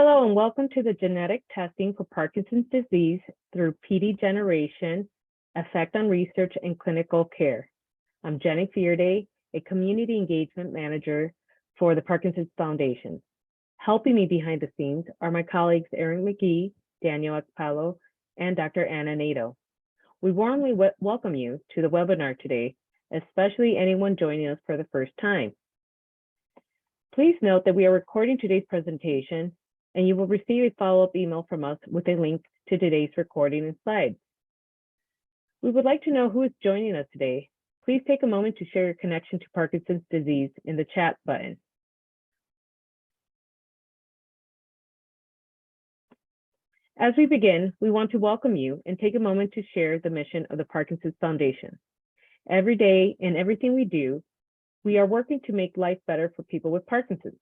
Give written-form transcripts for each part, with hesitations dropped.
Hello and welcome to the genetic testing for Parkinson's disease through PD generation, effect on research and clinical care. I'm Jenny Fearday, a community engagement manager for the Parkinson's Foundation. Helping me behind the scenes are my colleagues Erin McGee, Daniel Expalo, and Dr. Anna Nato. We warmly welcome you to the webinar today, especially anyone joining us for the first time. Please note that we are recording today's presentation and you will receive a follow-up email from us with a link to today's recording and slides. We would like to know who is joining us today. Please take a moment to share your connection to Parkinson's disease in the chat button. As we begin, we want to welcome you and take a moment to share the mission of the Parkinson's Foundation. Every day in everything we do, we are working to make life better for people with Parkinson's.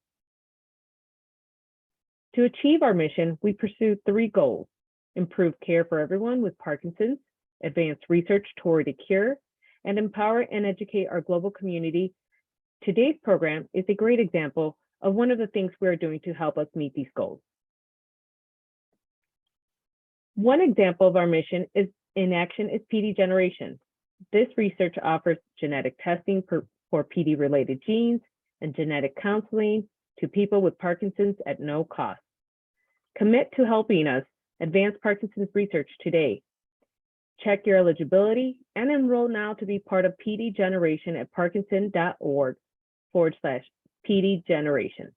To achieve our mission, we pursue three goals: improve care for everyone with Parkinson's, advance research toward a cure, and empower and educate our global community. Today's program is a great example of one of the things we are doing to help us meet these goals. One example of our mission is in action is PD generation. This research offers genetic testing for PD-related genes and genetic counseling to people with Parkinson's at no cost. Commit to helping us advance Parkinson's research today. Check your eligibility and enroll now to be part of PD generation at parkinson.org/PD generation.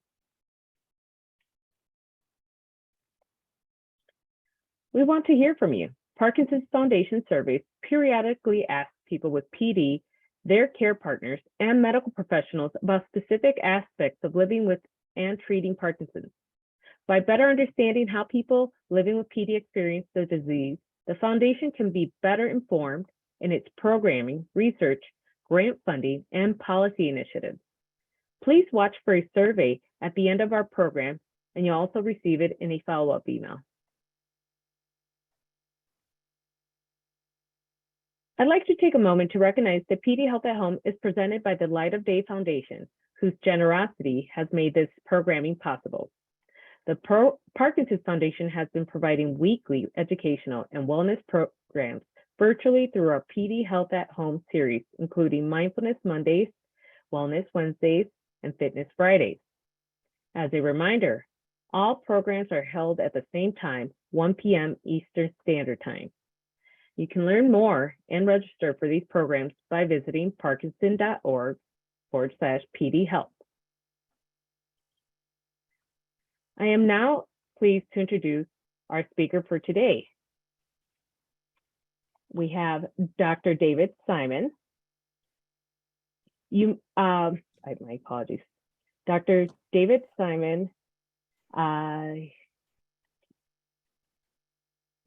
We want to hear from you. Parkinson's Foundation surveys periodically ask people with PD, their care partners, and medical professionals about specific aspects of living with and treating Parkinson's. By better understanding how people living with PD experience the disease, the Foundation can be better informed in its programming, research, grant funding, and policy initiatives. Please watch for a survey at the end of our program, and you'll also receive it in a follow-up email. I'd like to take a moment to recognize that PD Health at Home is presented by the Light of Day Foundation, whose generosity has made this programming possible. The Parkinson's Foundation has been providing weekly educational and wellness programs virtually through our PD Health at Home series, including Mindfulness Mondays, Wellness Wednesdays, and Fitness Fridays. As a reminder, all programs are held at the same time, 1 p.m. Eastern Standard Time. You can learn more and register for these programs by visiting parkinson.org/PD Health. I am now pleased to introduce our speaker for today. We have Dr. David Simon. My apologies. Dr. David Simon, my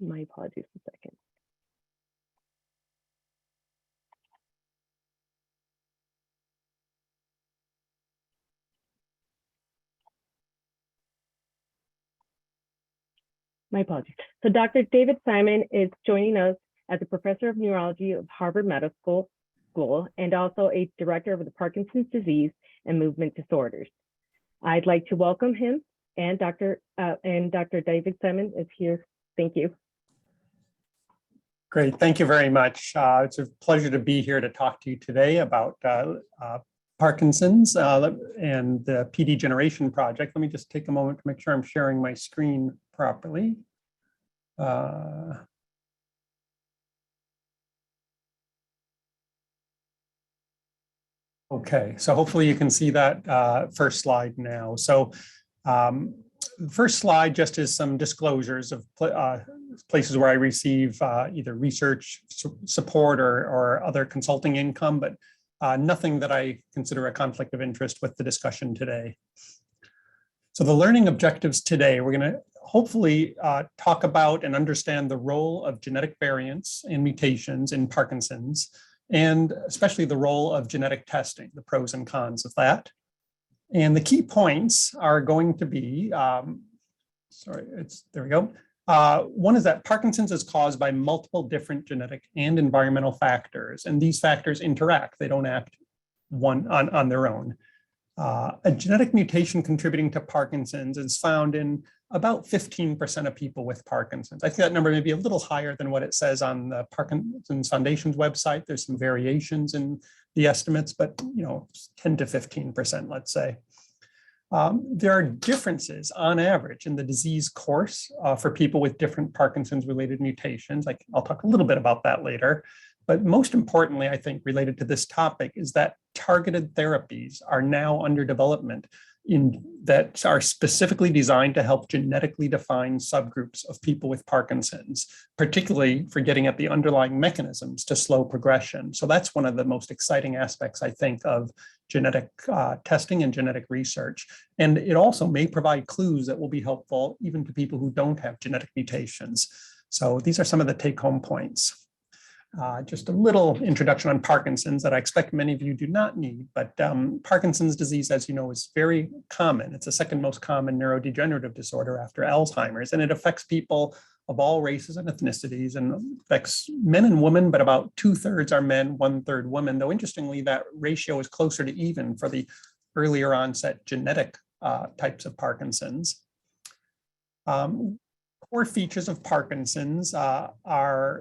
apologies a second. My apologies. So Dr. David Simon is joining us as a professor of neurology of Harvard Medical School and also a director of the Parkinson's Disease and Movement Disorders. I'd like to welcome him, and Dr. David Simon is here. Thank you. Great, thank you very much. It's a pleasure to be here to talk to you today about Parkinson's and the PD generation project. Let me just take a moment to make sure I'm sharing my screen properly. Okay, so hopefully you can see that first slide now. So the first slide just is some disclosures of places where I receive either research support or other consulting income, but nothing that I consider a conflict of interest with the discussion today. So the learning objectives today, we're going to hopefully talk about and understand the role of genetic variants and mutations in Parkinson's, and especially the role of genetic testing, the pros and cons of that. And the key points are going to be, there we go. One is that Parkinson's is caused by multiple different genetic and environmental factors, and these factors interact. They don't act on their own. A genetic mutation contributing to Parkinson's is found in about 15% of people with Parkinson's. I think that number may be a little higher than what it says on the Parkinson's Foundation's website. There's some variations in the estimates, but 10 to 15%, let's say. There are differences on average in the disease course for people with different Parkinson's related mutations. I'll talk a little bit about that later. But most importantly, I think related to this topic is that targeted therapies are now under development that are specifically designed to help genetically define subgroups of people with Parkinson's, particularly for getting at the underlying mechanisms to slow progression. So that's one of the most exciting aspects, I think, of genetic testing and genetic research. And it also may provide clues that will be helpful even to people who don't have genetic mutations. So these are some of the take-home points. Just a little introduction on Parkinson's that I expect many of you do not need, but Parkinson's disease, as you know, is very common. It's the second most common neurodegenerative disorder after Alzheimer's, and it affects people of all races and ethnicities and affects men and women, but about 2/3 are men, 1/3 women, though interestingly, that ratio is closer to even for the earlier onset genetic types of Parkinson's. Core features of Parkinson's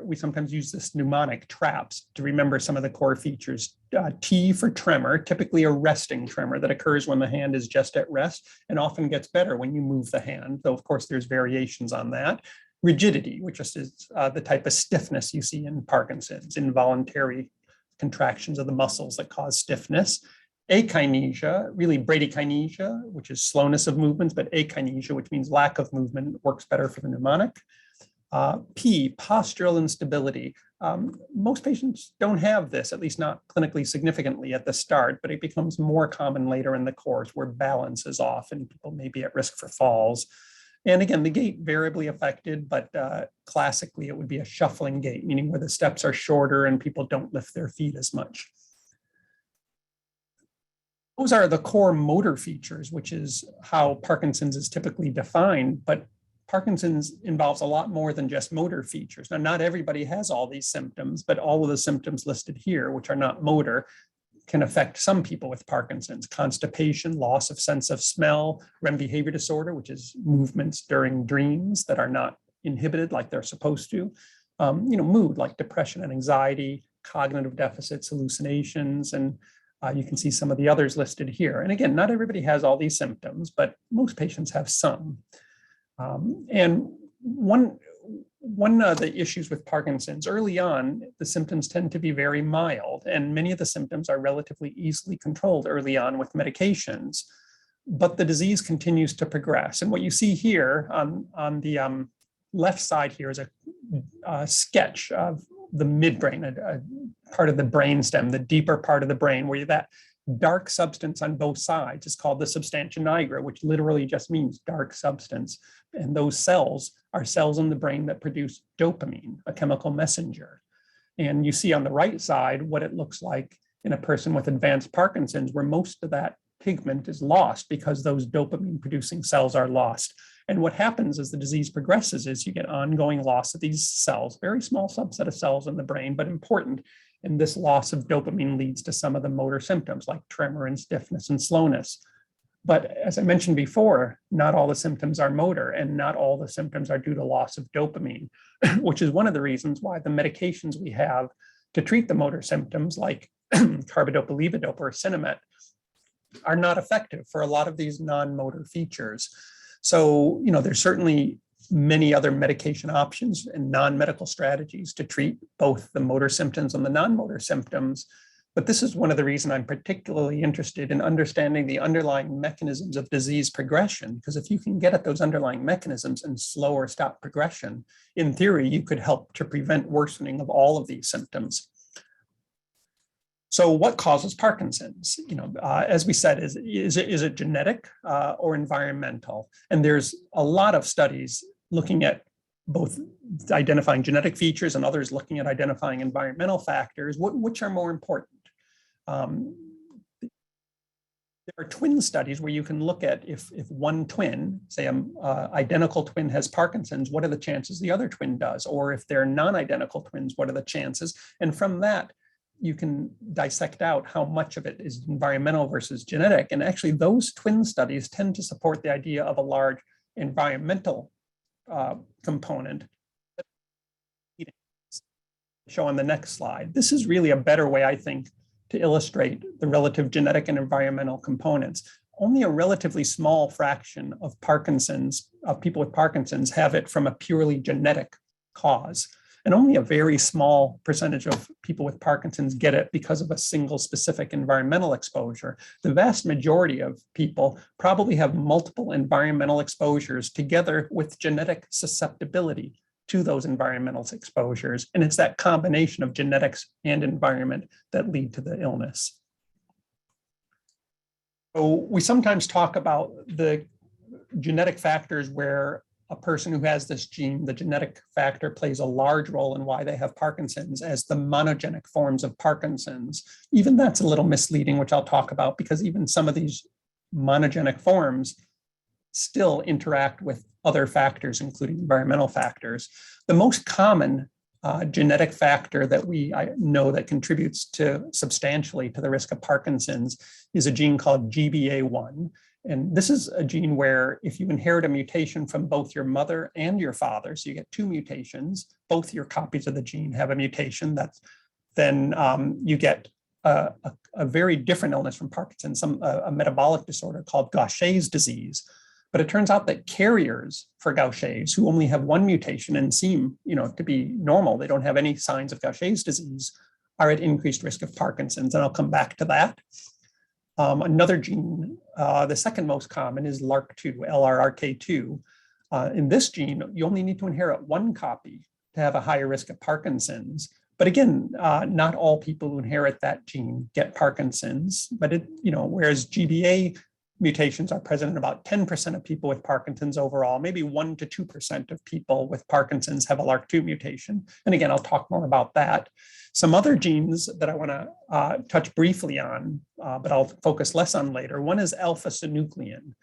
we sometimes use this mnemonic TRAPS to remember some of the core features. T for tremor, typically a resting tremor that occurs when the hand is just at rest and often gets better when you move the hand, though of course there's variations on that. Rigidity, which is the type of stiffness you see in Parkinson's, involuntary contractions of the muscles that cause stiffness. Akinesia, really bradykinesia, which is slowness of movements, but akinesia, which means lack of movement, works better for the mnemonic. P, postural instability. Most patients don't have this, at least not clinically significantly at the start, but it becomes more common later in the course where balance is off and people may be at risk for falls. And again, the gait variably affected, but classically it would be a shuffling gait, meaning where the steps are shorter and people don't lift their feet as much. Those are the core motor features, which is how Parkinson's is typically defined, but Parkinson's involves a lot more than just motor features. Now, not everybody has all these symptoms, but all of the symptoms listed here, which are not motor, can affect some people with Parkinson's. Constipation, loss of sense of smell, REM behavior disorder, which is movements during dreams that are not inhibited like they're supposed to. Mood like depression and anxiety, cognitive deficits, hallucinations, and you can see some of the others listed here. And again, not everybody has all these symptoms, but most patients have some. And one of the issues with Parkinson's, early on, the symptoms tend to be very mild, and many of the symptoms are relatively easily controlled early on with medications, but the disease continues to progress. And what you see here on the left side here is a sketch of the midbrain, a part of the brainstem, the deeper part of the brain, where that dark substance on both sides is called the substantia nigra, which literally just means dark substance. And those cells are cells in the brain that produce dopamine, a chemical messenger. And you see on the right side what it looks like in a person with advanced Parkinson's, where most of that pigment is lost because those dopamine producing cells are lost. And what happens as the disease progresses is you get ongoing loss of these cells, very small subset of cells in the brain, but important. And this loss of dopamine leads to some of the motor symptoms like tremor and stiffness and slowness. But as I mentioned before, not all the symptoms are motor and not all the symptoms are due to loss of dopamine, which is one of the reasons why the medications we have to treat the motor symptoms like carbidopa, levodopa, or Sinemet are not effective for a lot of these non-motor features. So, there's certainly many other medication options and non-medical strategies to treat both the motor symptoms and the non-motor symptoms. But this is one of the reasons I'm particularly interested in understanding the underlying mechanisms of disease progression, because if you can get at those underlying mechanisms and slow or stop progression, in theory, you could help to prevent worsening of all of these symptoms. So what causes Parkinson's? As we said, is it genetic or environmental? And there's a lot of studies looking at both identifying genetic features and others looking at identifying environmental factors. Which are more important? There are twin studies where you can look at if one twin, say an identical twin has Parkinson's, what are the chances the other twin does? Or if they're non-identical twins, what are the chances? And from that, you can dissect out how much of it is environmental versus genetic. And actually those twin studies tend to support the idea of a large environmental component. Show on the next slide. This is really a better way, I think, to illustrate the relative genetic and environmental components. Only a relatively small fraction of people with Parkinson's have it from a purely genetic cause. And only a very small percentage of people with Parkinson's get it because of a single specific environmental exposure. The vast majority of people probably have multiple environmental exposures together with genetic susceptibility to those environmental exposures. And it's that combination of genetics and environment that lead to the illness. So we sometimes talk about the genetic factors where a person who has this gene, the genetic factor, plays a large role in why they have Parkinson's as the monogenic forms of Parkinson's. Even that's a little misleading, which I'll talk about, because even some of these monogenic forms still interact with other factors, including environmental factors. The most common genetic factor that I know that contributes substantially to the risk of Parkinson's is a gene called GBA1. And this is a gene where if you inherit a mutation from both your mother and your father, so you get two mutations, both your copies of the gene have a mutation, then you get a very different illness from Parkinson's, a metabolic disorder called Gaucher's disease. But it turns out that carriers for Gaucher's who only have one mutation and seem, to be normal, they don't have any signs of Gaucher's disease, are at increased risk of Parkinson's. And I'll come back to that. Another gene, the second most common, is LRRK2, LRRK2. In this gene, you only need to inherit one copy to have a higher risk of Parkinson's. But again, not all people who inherit that gene get Parkinson's. But whereas GBA mutations are present in about 10% of people with Parkinson's overall, maybe 1 to 2% of people with Parkinson's have a LRRK2 mutation. And again, I'll talk more about that. Some other genes that I want to touch briefly on, but I'll focus less on later. One is alpha-synuclein.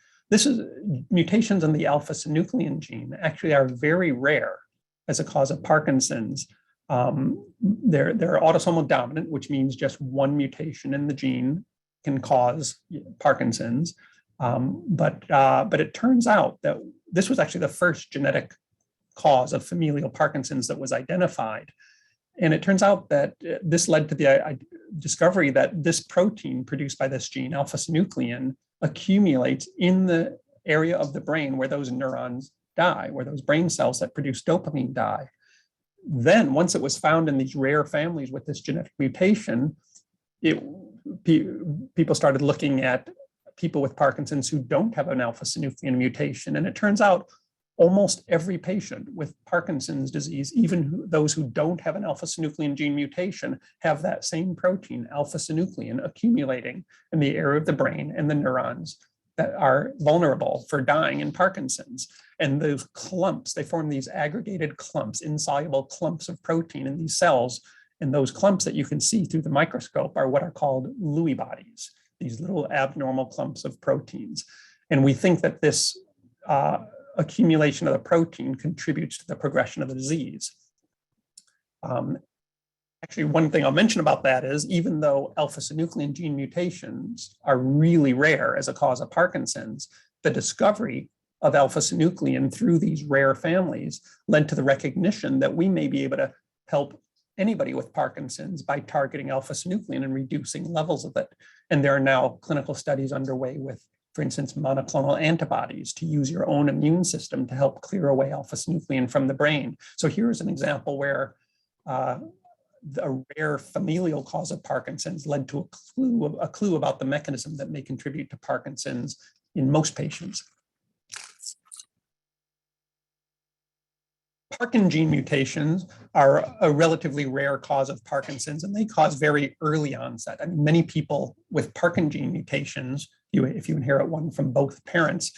Mutations in the alpha-synuclein gene actually are very rare as a cause of Parkinson's. They're autosomal dominant, which means just one mutation in the gene can cause Parkinson's. But it turns out that this was actually the first genetic cause of familial Parkinson's that was identified. And it turns out that this led to the discovery that this protein produced by this gene, alpha-synuclein, accumulates in the area of the brain where those neurons die, where those brain cells that produce dopamine die. Then, once it was found in these rare families with this genetic mutation, people started looking at people with Parkinson's who don't have an alpha-synuclein mutation. And it turns out almost every patient with Parkinson's disease, even those who don't have an alpha-synuclein gene mutation, have that same protein, alpha-synuclein, accumulating in the area of the brain and the neurons that are vulnerable for dying in Parkinson's. And those clumps, they form these aggregated clumps, insoluble clumps of protein in these cells. And those clumps that you can see through the microscope are what are called Lewy bodies, these little abnormal clumps of proteins. And we think that this accumulation of the protein contributes to the progression of the disease. Actually, one thing I'll mention about that is even though alpha-synuclein gene mutations are really rare as a cause of Parkinson's, the discovery of alpha-synuclein through these rare families led to the recognition that we may be able to help anybody with Parkinson's by targeting alpha-synuclein and reducing levels of it. And there are now clinical studies underway with, for instance, monoclonal antibodies to use your own immune system to help clear away alpha-synuclein from the brain. So here's an example where a rare familial cause of Parkinson's led to a clue about the mechanism that may contribute to Parkinson's in most patients. Parkin gene mutations are a relatively rare cause of Parkinson's, and they cause very early onset. I mean, many people with Parkin gene mutations, if you inherit one from both parents,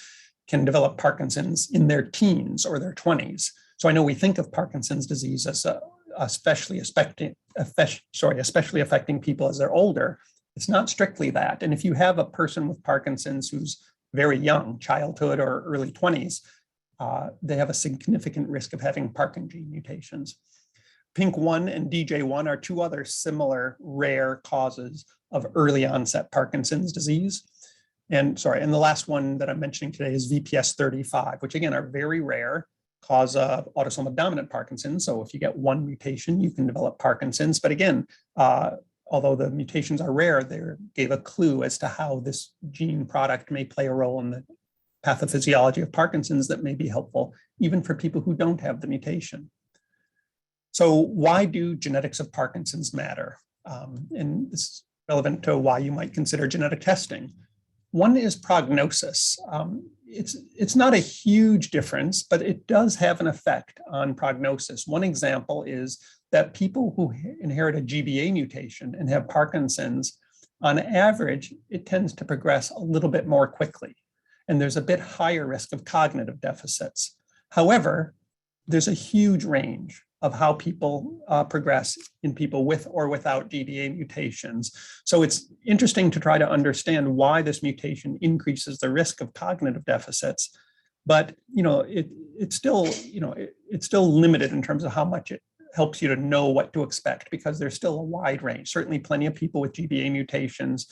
can develop Parkinson's in their teens or their 20s. So I know we think of Parkinson's disease as especially affecting people as they're older. It's not strictly that. And if you have a person with Parkinson's who's very young, childhood or early 20s, they have a significant risk of having Parkin gene mutations. PINK1 and DJ1 are two other similar rare causes of early onset Parkinson's disease. And the last one that I'm mentioning today is VPS35, which again are very rare, cause of autosomal dominant Parkinson's. So if you get one mutation, you can develop Parkinson's. But again, although the mutations are rare, they gave a clue as to how this gene product may play a role in the pathophysiology of Parkinson's that may be helpful, even for people who don't have the mutation. So why do genetics of Parkinson's matter? And this is relevant to why you might consider genetic testing. One is prognosis. It's not a huge difference, but it does have an effect on prognosis. One example is that people who inherit a GBA mutation and have Parkinson's, on average, it tends to progress a little bit more quickly. And there's a bit higher risk of cognitive deficits. However, there's a huge range of how people progress in people with or without GBA mutations. So it's interesting to try to understand why this mutation increases the risk of cognitive deficits, but it's still limited in terms of how much it helps you to know what to expect, because there's still a wide range. Certainly plenty of people with GBA mutations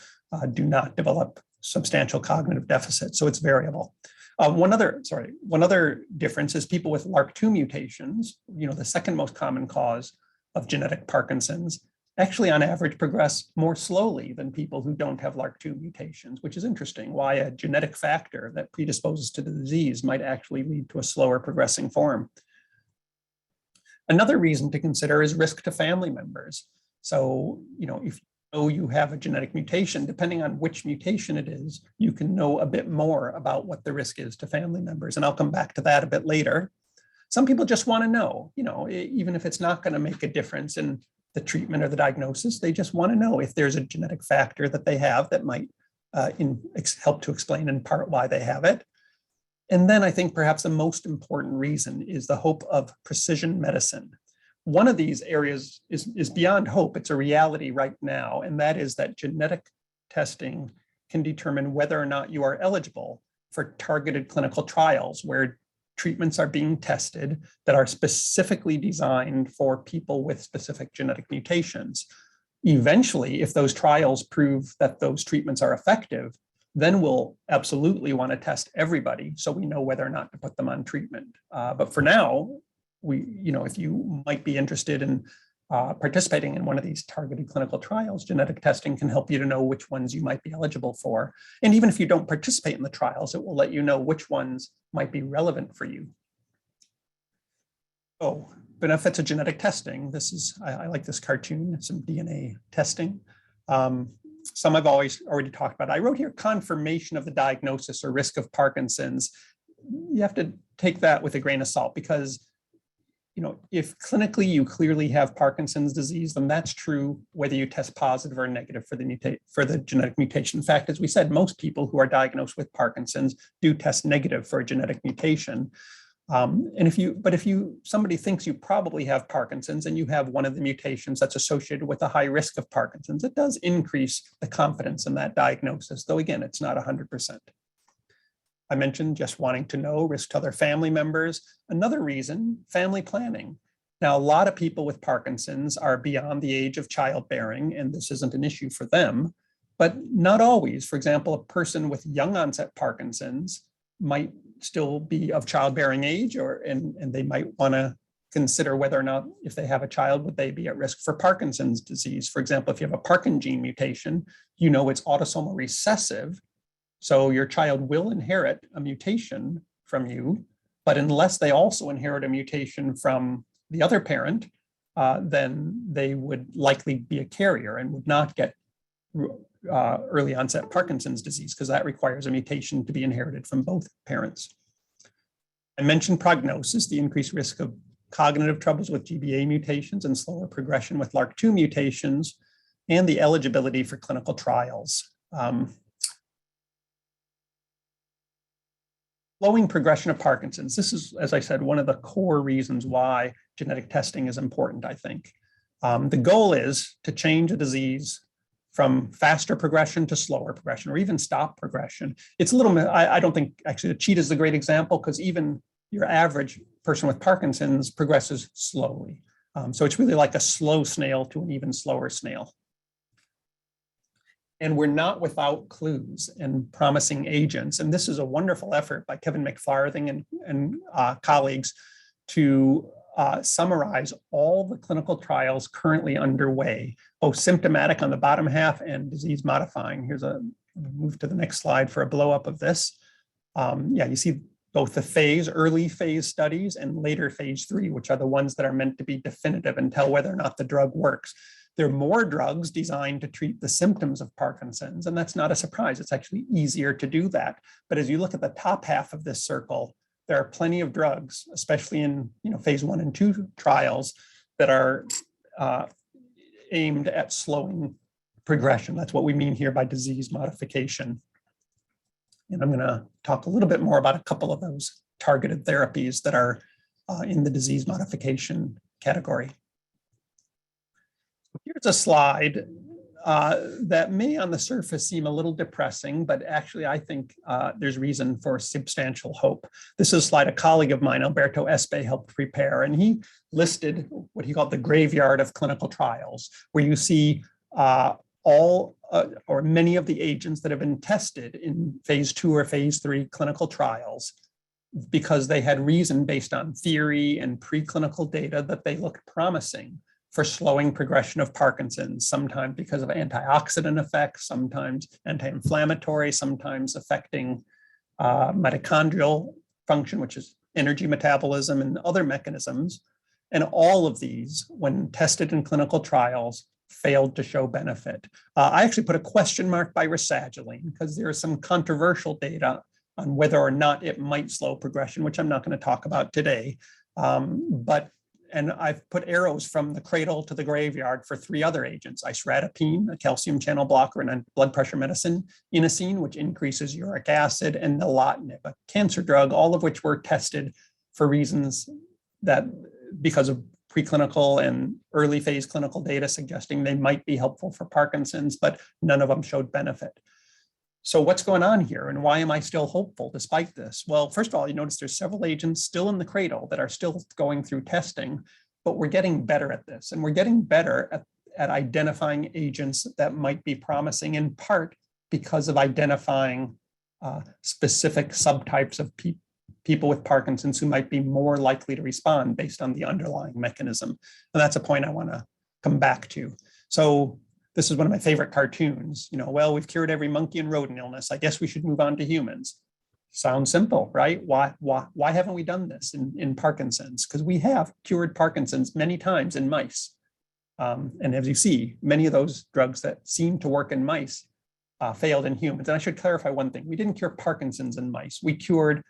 do not develop substantial cognitive deficits, so it's variable. One other difference is people with LRRK2 mutations, the second most common cause of genetic Parkinson's, actually on average progress more slowly than people who don't have LRRK2 mutations, which is interesting, why a genetic factor that predisposes to the disease might actually lead to a slower progressing form. Another reason to consider is risk to family members. So, if you have a genetic mutation, depending on which mutation it is, you can know a bit more about what the risk is to family members. And I'll come back to that a bit later. Some people just want to know, even if it's not going to make a difference in the treatment or the diagnosis, they just want to know if there's a genetic factor that they have that might help to explain in part why they have it. And then I think perhaps the most important reason is the hope of precision medicine. One of these areas is beyond hope. It's a reality right now, and that is that genetic testing can determine whether or not you are eligible for targeted clinical trials where treatments are being tested that are specifically designed for people with specific genetic mutations. Eventually, if those trials prove that those treatments are effective, then we'll absolutely want to test everybody so we know whether or not to put them on treatment. But for now, if you might be interested in participating in one of these targeted clinical trials, genetic testing can help you to know which ones you might be eligible for. And even if you don't participate in the trials, it will let you know which ones might be relevant for you. So, benefits of genetic testing. I like this cartoon, some DNA testing. Some I've already talked about. I wrote here confirmation of the diagnosis or risk of Parkinson's. You have to take that with a grain of salt, because if clinically you clearly have Parkinson's disease, then that's true whether you test positive or negative for the genetic mutation. In fact, as we said, most people who are diagnosed with Parkinson's do test negative for a genetic mutation. And if somebody thinks you probably have Parkinson's and you have one of the mutations that's associated with a high risk of Parkinson's, it does increase the confidence in that diagnosis, though again, it's not 100%. I mentioned just wanting to know risk to other family members. Another reason, family planning. Now, a lot of people with Parkinson's are beyond the age of childbearing, and this isn't an issue for them, but not always. For example, a person with young onset Parkinson's might still be of childbearing age, and they might want to consider whether or not, if they have a child, would they be at risk for Parkinson's disease. For example, if you have a Parkin gene mutation, it's autosomal recessive. So your child will inherit a mutation from you, but unless they also inherit a mutation from the other parent, then they would likely be a carrier and would not get early onset Parkinson's disease, because that requires a mutation to be inherited from both parents. I mentioned prognosis, the increased risk of cognitive troubles with GBA mutations and slower progression with LRRK2 mutations, and the eligibility for clinical trials. Slowing progression of Parkinson's. This is, as I said, one of the core reasons why genetic testing is important, I think. The goal is to change a disease from faster progression to slower progression, or even stop progression. It's a little, I don't think, actually, the cheetah is a great example, because even your average person with Parkinson's progresses slowly. So it's really like a slow snail to an even slower snail. And we're not without clues and promising agents. And this is a wonderful effort by Kevin McFarthing and colleagues to summarize all the clinical trials currently underway, both symptomatic on the bottom half and disease modifying. Here's a move to the next slide for a blow up of this. Yeah, you see both the early phase studies and later phase 3, which are the ones that are meant to be definitive and tell whether or not the drug works. There are more drugs designed to treat the symptoms of Parkinson's, and that's not a surprise. It's actually easier to do that. But as you look at the top half of this circle, there are plenty of drugs, especially in phase 1 and 2 trials, that are aimed at slowing progression. That's what we mean here by disease modification. And I'm going to talk a little bit more about a couple of those targeted therapies that are in the disease modification category. Here's a slide that may on the surface seem a little depressing, but actually I think there's reason for substantial hope. This is a slide a colleague of mine, Alberto Espe, helped prepare, and he listed what he called the graveyard of clinical trials, where you see all or many of the agents that have been tested in phase 2 or phase 3 clinical trials because they had reason based on theory and preclinical data that they looked promising for slowing progression of Parkinson's, sometimes because of antioxidant effects, sometimes anti-inflammatory, sometimes affecting mitochondrial function, which is energy metabolism, and other mechanisms. And all of these, when tested in clinical trials, failed to show benefit. I actually put a question mark by rasagiline because there is some controversial data on whether or not it might slow progression, which I'm not going to talk about today. And I've put arrows from the cradle to the graveyard for 3 other agents: isradipine, a calcium channel blocker and a blood pressure medicine; inosine, which increases uric acid; and nilotinib, a cancer drug, all of which were tested for reasons that because of preclinical and early phase clinical data suggesting they might be helpful for Parkinson's, but none of them showed benefit. So what's going on here, and why am I still hopeful despite this? Well, first of all, you notice there's several agents still in the cradle that are still going through testing, but we're getting better at this, and we're getting better at identifying agents that might be promising, in part because of identifying specific subtypes of people with Parkinson's who might be more likely to respond based on the underlying mechanism. And that's a point I want to come back to. So this is one of my favorite cartoons. Well, we've cured every monkey and rodent illness. I guess we should move on to humans. Sounds simple, right? Why haven't we done this in Parkinson's? Because we have cured Parkinson's many times in mice. And as you see, many of those drugs that seem to work in mice failed in humans. And I should clarify one thing. We didn't cure Parkinson's in mice. We cured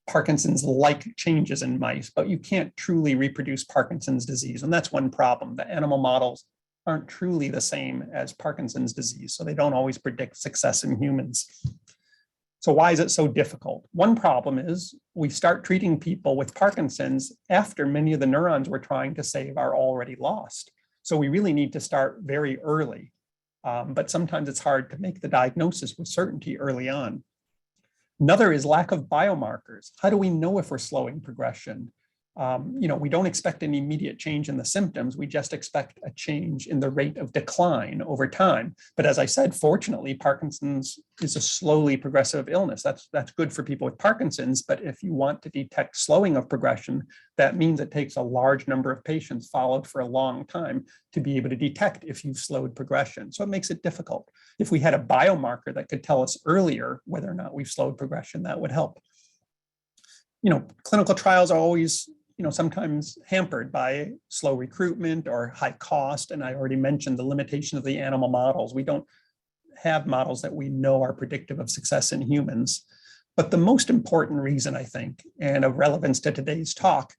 Parkinson's-like changes in mice, but you can't truly reproduce Parkinson's disease. And that's one problem. The animal models aren't truly the same as Parkinson's disease, so they don't always predict success in humans. So why is it so difficult? One problem is we start treating people with Parkinson's after many of the neurons we're trying to save are already lost. So we really need to start very early, but sometimes it's hard to make the diagnosis with certainty early on. Another is lack of biomarkers. How do we know if we're slowing progression? We don't expect an immediate change in the symptoms. We just expect a change in the rate of decline over time. But as I said, fortunately, Parkinson's is a slowly progressive illness. That's good for people with Parkinson's. But if you want to detect slowing of progression, that means it takes a large number of patients followed for a long time to be able to detect if you've slowed progression. So it makes it difficult. If we had a biomarker that could tell us earlier whether or not we've slowed progression, that would help. Clinical trials are always sometimes hampered by slow recruitment or high cost. And I already mentioned the limitation of the animal models. We don't have models that we know are predictive of success in humans. But the most important reason, I think, and of relevance to today's talk,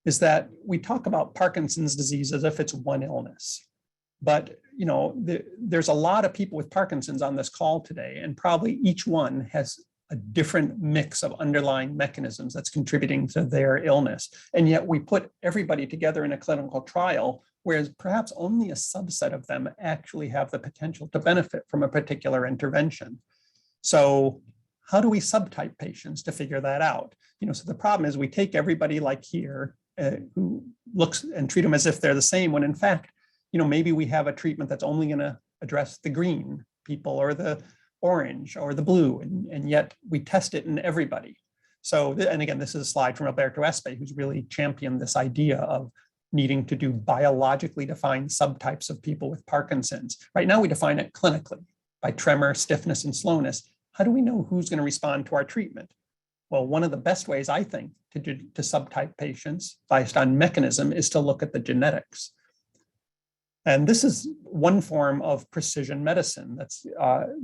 is that we talk about Parkinson's disease as if it's one illness. But there's a lot of people with Parkinson's on this call today, and probably each one has a different mix of underlying mechanisms that's contributing to their illness. And yet we put everybody together in a clinical trial, whereas perhaps only a subset of them actually have the potential to benefit from a particular intervention. So how do we subtype patients to figure that out? So the problem is we take everybody like here who looks and treat them as if they're the same, when in fact, maybe we have a treatment that's only going to address the green people or the orange or the blue, and yet we test it in everybody. So, and again, this is a slide from Alberto Espe, who's really championed this idea of needing to do biologically defined subtypes of people with Parkinson's. Right now, we define it clinically by tremor, stiffness, and slowness. How do we know who's going to respond to our treatment? Well, one of the best ways, I think, to subtype patients based on mechanism is to look at the genetics. And this is one form of precision medicine that's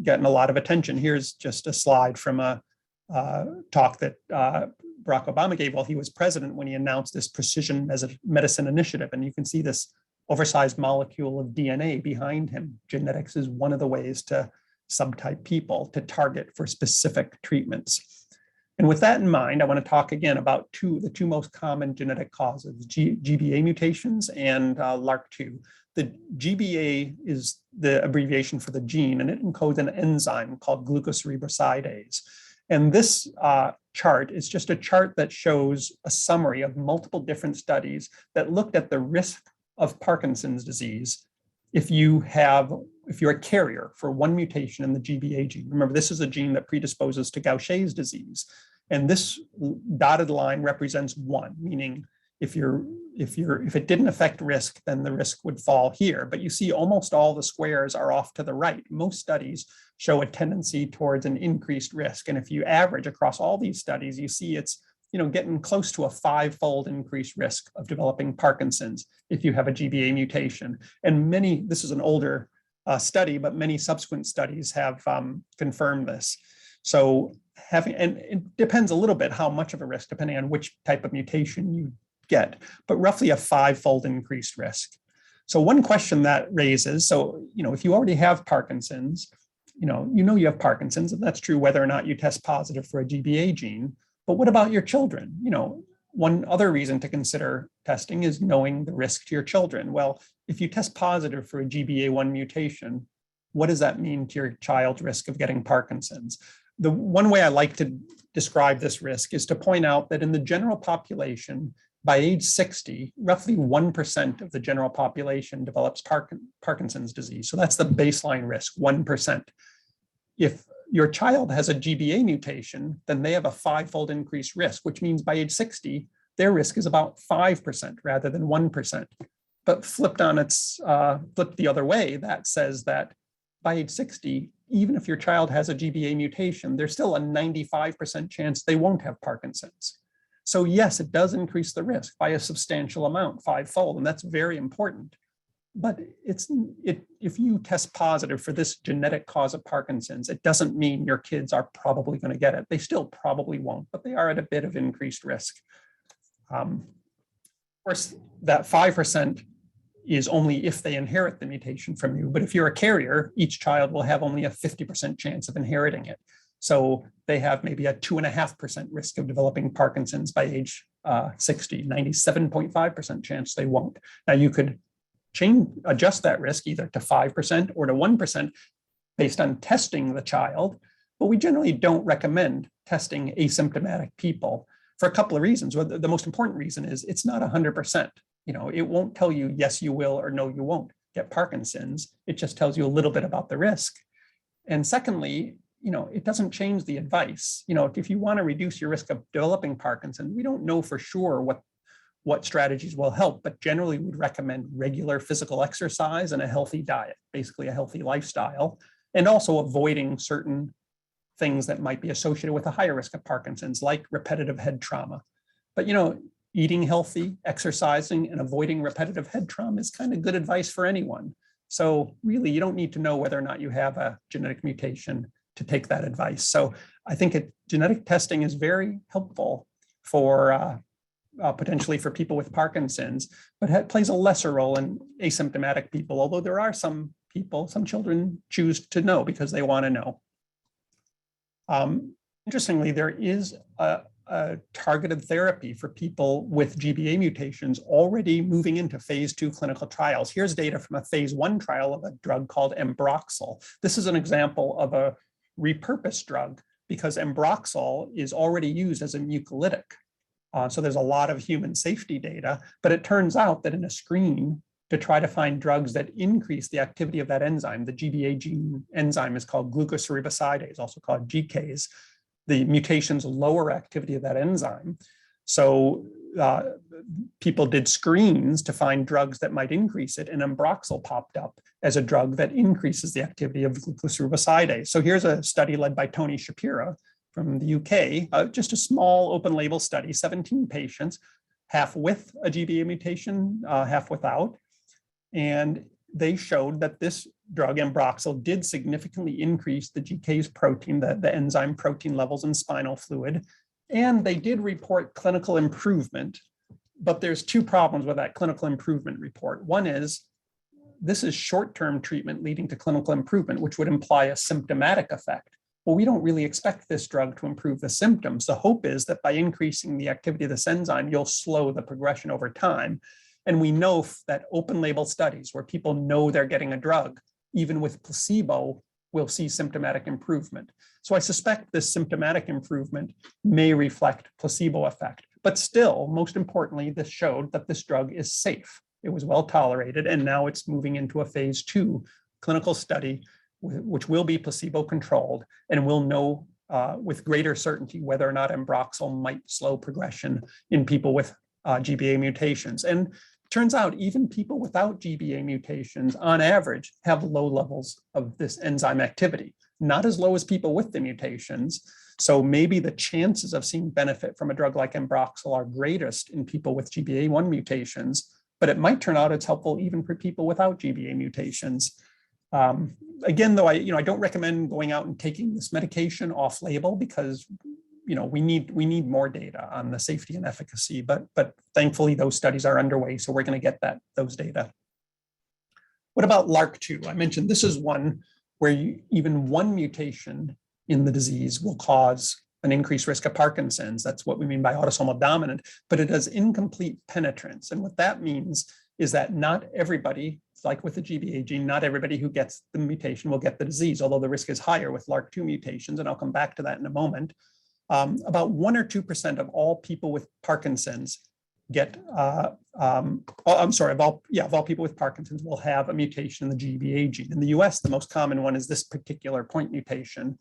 getting a lot of attention. Here's just a slide from a talk that Barack Obama gave while he was president, when he announced this precision medicine initiative. And you can see this oversized molecule of DNA behind him. Genetics is one of the ways to subtype people, to target for specific treatments. And with that in mind, I want to talk again about the two most common genetic causes, GBA mutations and LRRK2. The GBA is the abbreviation for the gene, and it encodes an enzyme called glucocerebrosidase. And this chart is just a chart that shows a summary of multiple different studies that looked at the risk of Parkinson's disease if you're a carrier for one mutation in the GBA gene. Remember, this is a gene that predisposes to Gaucher's disease. And this dotted line represents one, meaning if it didn't affect risk, then the risk would fall here. But you see almost all the squares are off to the right. Most studies show a tendency towards an increased risk. And if you average across all these studies, you see it's getting close to a 5-fold increased risk of developing Parkinson's if you have a GBA mutation. And this is an older study, but many subsequent studies have confirmed this. So and it depends a little bit how much of a risk, depending on which type of mutation you get, but roughly a 5-fold increased risk. So one question that raises, if you already have Parkinson's, you have Parkinson's, and that's true whether or not you test positive for a GBA gene, but what about your children? One other reason to consider testing is knowing the risk to your children. Well, if you test positive for a GBA1 mutation, what does that mean to your child's risk of getting Parkinson's? The one way I like to describe this risk is to point out that in the general population, by age 60, roughly 1% of the general population develops Parkinson's disease. So that's the baseline risk, 1%. If your child has a GBA mutation, then they have a 5-fold increased risk, which means by age 60, their risk is about 5% rather than 1%. But flipped the other way, that says that by age 60, even if your child has a GBA mutation, there's still a 95% chance they won't have Parkinson's. So yes, it does increase the risk by a substantial amount, 5-fold, and that's very important. But if you test positive for this genetic cause of Parkinson's, it doesn't mean your kids are probably going to get it. They still probably won't, but they are at a bit of increased risk. Of course, that 5% is only if they inherit the mutation from you. But if you're a carrier, each child will have only a 50% chance of inheriting it. So they have maybe a 2.5% risk of developing Parkinson's by age 60, 97.5% chance they won't. Now you could adjust that risk either to 5% or to 1% based on testing the child, but we generally don't recommend testing asymptomatic people for a couple of reasons. Well, the most important reason is it's not 100%. It won't tell you yes, you will, or no, you won't get Parkinson's. It just tells you a little bit about the risk. And secondly, it doesn't change the advice. If you want to reduce your risk of developing Parkinson's, we don't know for sure what strategies will help, but generally we'd recommend regular physical exercise and a healthy diet, basically a healthy lifestyle, and also avoiding certain things that might be associated with a higher risk of Parkinson's, like repetitive head trauma. But eating healthy, exercising, and avoiding repetitive head trauma is kind of good advice for anyone. So really, you don't need to know whether or not you have a genetic mutation to take that advice. So I think genetic testing is very helpful for potentially for people with Parkinson's, but it plays a lesser role in asymptomatic people, although there are some children choose to know because they want to know. Interestingly, there is a targeted therapy for people with GBA mutations already moving into phase 2 clinical trials. Here's data from a phase 1 trial of a drug called Ambroxol. This is an example of a repurposed drug because Ambroxol is already used as a mucolytic. So there's a lot of human safety data, but it turns out that in a screen to try to find drugs that increase the activity of that enzyme, the GBA gene enzyme is called Glucocerebrosidase, also called GCase. The mutations lower activity of that enzyme. So people did screens to find drugs that might increase it, and Ambroxol popped up as a drug that increases the activity of glucocerebrosidase. So here's a study led by Tony Shapira from the UK, just a small open label study, 17 patients, half with a GBA mutation, half without. And they showed that this drug, Ambroxol, did significantly increase the GCase protein, the enzyme protein levels in spinal fluid. And they did report clinical improvement. But there's two problems with that clinical improvement report. One is, this is short-term treatment leading to clinical improvement, which would imply a symptomatic effect. Well, we don't really expect this drug to improve the symptoms. The hope is that by increasing the activity of this enzyme, you'll slow the progression over time. And we know that open label studies where people know they're getting a drug, even with placebo, will see symptomatic improvement. So I suspect this symptomatic improvement may reflect placebo effect. But still, most importantly, this showed that this drug is safe. It was well tolerated, and now it's moving into a phase 2 clinical study, which will be placebo controlled, and we'll know with greater certainty whether or not Ambroxol might slow progression in people with GBA mutations. And turns out even people without GBA mutations on average have low levels of this enzyme activity, not as low as people with the mutations. So maybe the chances of seeing benefit from a drug like Ambroxol are greatest in people with GBA1 mutations, but it might turn out it's helpful even for people without GBA mutations. Again, though, I don't recommend going out and taking this medication off label because we need more data on the safety and efficacy, but thankfully those studies are underway, so we're going to get those data. What about LRRK2? I mentioned this is one where even one mutation in the disease will cause an increased risk of Parkinson's. That's what we mean by autosomal dominant, but it has incomplete penetrance. And what that means is that not everybody, like with the GBA gene, not everybody who gets the mutation will get the disease, although the risk is higher with LRRK2 mutations, and I'll come back to that in a moment. About 1 or 2% of all people with Parkinson's get, of all people with Parkinson's will have a mutation in the GBA gene. In the US, the most common one is this particular point mutation.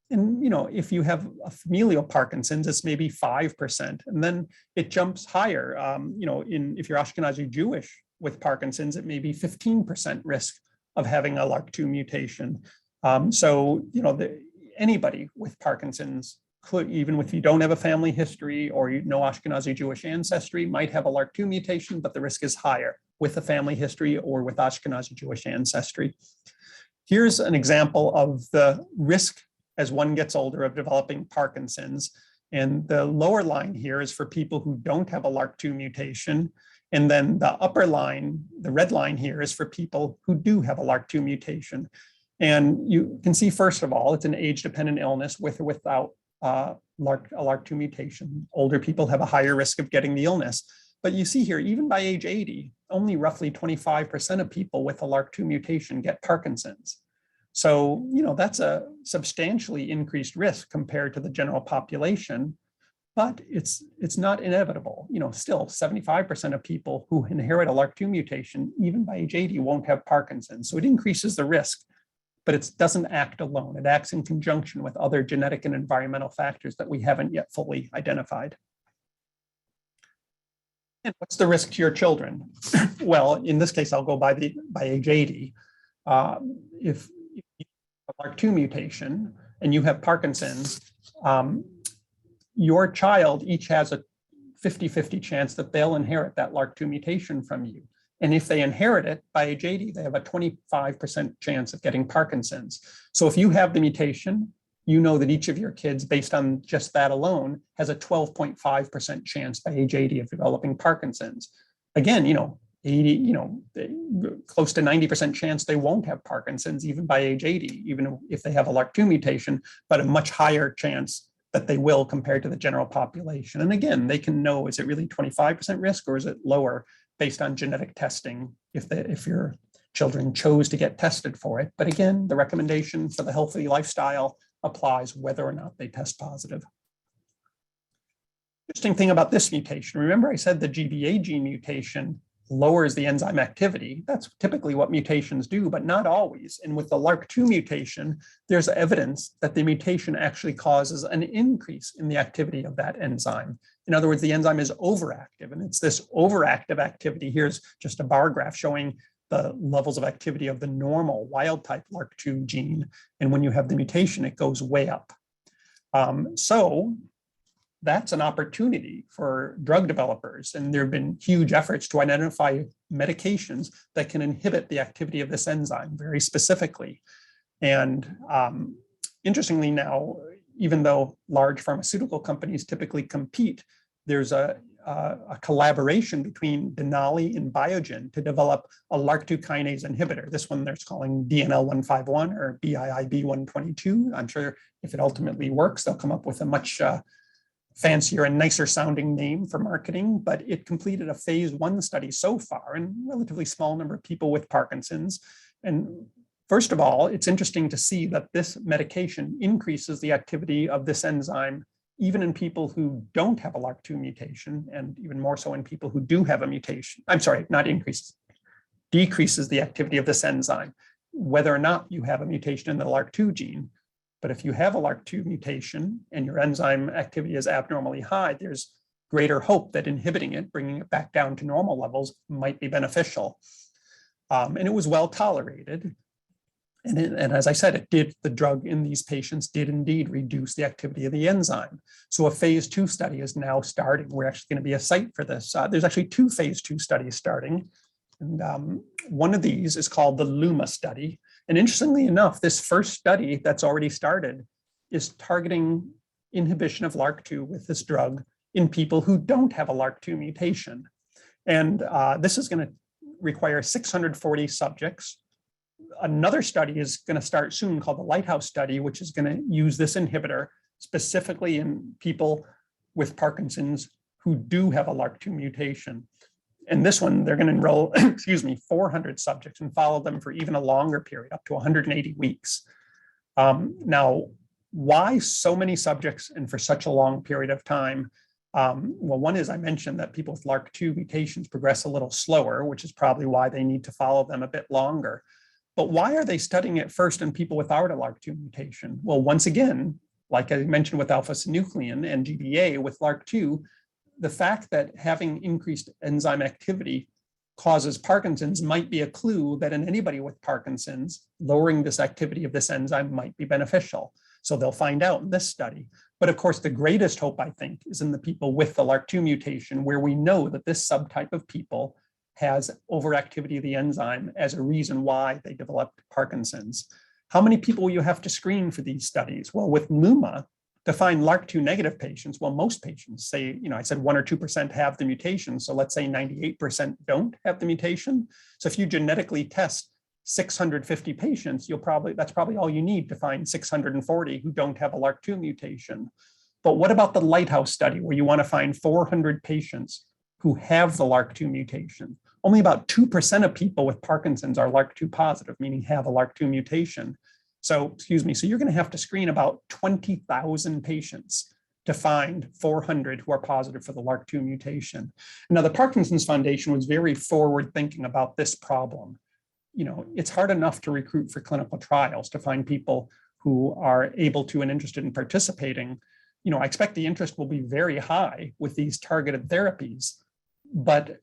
And, if you have a familial Parkinson's, it's maybe 5%, and then it jumps higher. If you're Ashkenazi Jewish with Parkinson's, it may be 15% risk of having a LRRK2 mutation. Anybody with Parkinson's could, even if you don't have a family history or no Ashkenazi Jewish ancestry, might have a LRRK2 mutation, but the risk is higher with a family history or with Ashkenazi Jewish ancestry. Here's an example of the risk as one gets older of developing Parkinson's. And the lower line here is for people who don't have a LRRK2 mutation. And then the upper line, the red line here, is for people who do have a LRRK2 mutation. And you can see, first of all, it's an age-dependent illness with or without a LRRK2 mutation. Older people have a higher risk of getting the illness. But you see here, even by age 80, only roughly 25% of people with a LRRK2 mutation get Parkinson's. So, that's a substantially increased risk compared to the general population, but it's not inevitable. Still 75% of people who inherit a LRRK2 mutation, even by age 80, won't have Parkinson's. So it increases the risk, but it doesn't act alone. It acts in conjunction with other genetic and environmental factors that we haven't yet fully identified. And what's the risk to your children? Well, in this case, I'll go by age 80. If you have a LRRK2 mutation and you have Parkinson's, your child each has a 50-50 chance that they'll inherit that LRRK2 mutation from you. And if they inherit it by age 80, they have a 25% chance of getting Parkinson's. So if you have the mutation, you know that each of your kids, based on just that alone, has a 12.5% chance by age 80 of developing Parkinson's. Again, 80, close to 90% chance they won't have Parkinson's even by age 80, even if they have a LRRK2 mutation, but a much higher chance that they will compared to the general population. And again, they can know, is it really 25% risk or is it lower based on genetic testing if your children chose to get tested for it. But again, the recommendation for the healthy lifestyle applies whether or not they test positive. Interesting thing about this mutation, remember I said the GBA gene mutation lowers the enzyme activity. That's typically what mutations do, but not always. And with the LRRK2 mutation, there's evidence that the mutation actually causes an increase in the activity of that enzyme. In other words, the enzyme is overactive, and it's this overactive activity. Here's just a bar graph showing the levels of activity of the normal wild type LRRK2 gene. And when you have the mutation, it goes way up. So that's an opportunity for drug developers. And there have been huge efforts to identify medications that can inhibit the activity of this enzyme very specifically. And interestingly now, even though large pharmaceutical companies typically compete, there's a collaboration between Denali and Biogen to develop a LRRK2 kinase inhibitor. This one they're calling DNL151 or BIIB122. I'm sure if it ultimately works, they'll come up with a much fancier and nicer sounding name for marketing, but it completed a phase 1 study so far in a relatively small number of people with Parkinson's. And first of all, it's interesting to see that this medication increases the activity of this enzyme even in people who don't have a LRRK2 mutation, and even more so in people who do have a mutation. I'm sorry, not increases, decreases the activity of this enzyme, whether or not you have a mutation in the LRRK2 gene. But if you have a LRRK2 mutation and your enzyme activity is abnormally high, there's greater hope that inhibiting it, bringing it back down to normal levels, might be beneficial. And it was well tolerated. And as I said, the drug in these patients did indeed reduce the activity of the enzyme. So a phase 2 study is now starting. We're actually going to be a site for this. There's actually 2 phase 2 studies starting. And one of these is called the LUMA study. And interestingly enough, this first study that's already started is targeting inhibition of LRRK2 with this drug in people who don't have a LRRK2 mutation. And this is going to require 640 subjects. Another study is going to start soon called the Lighthouse study, which is going to use this inhibitor specifically in people with Parkinson's who do have a LRRK2 mutation. And this one, they're going to enroll, 400 subjects and follow them for even a longer period, up to 180 weeks. Now, why so many subjects and for such a long period of time? Well, one is I mentioned that people with LRRK2 mutations progress a little slower, which is probably why they need to follow them a bit longer. But why are they studying it first in people without a LRRK2 mutation? Well, once again, like I mentioned with alpha-synuclein and GBA with LRRK2, the fact that having increased enzyme activity causes Parkinson's might be a clue that in anybody with Parkinson's, lowering this activity of this enzyme might be beneficial. So they'll find out in this study. But of course, the greatest hope, I think, is in the people with the LRRK2 mutation, where we know that this subtype of people has overactivity of the enzyme as a reason why they developed Parkinson's. How many people will you have to screen for these studies? Well, with LUMA, to find LRRK2 negative patients, well, most patients say, I said 1 or 2% have the mutation. So let's say 98% don't have the mutation. So if you genetically test 650 patients, that's probably all you need to find 640 who don't have a LRRK2 mutation. But what about the Lighthouse study where you want to find 400 patients who have the LRRK2 mutation? Only about 2% of people with Parkinson's are LRRK2 positive, meaning have a LRRK2 mutation. So you're going to have to screen about 20,000 patients to find 400 who are positive for the LRRK2 mutation. Now, the Parkinson's Foundation was very forward thinking about this problem. It's hard enough to recruit for clinical trials to find people who are able to and interested in participating. I expect the interest will be very high with these targeted therapies, but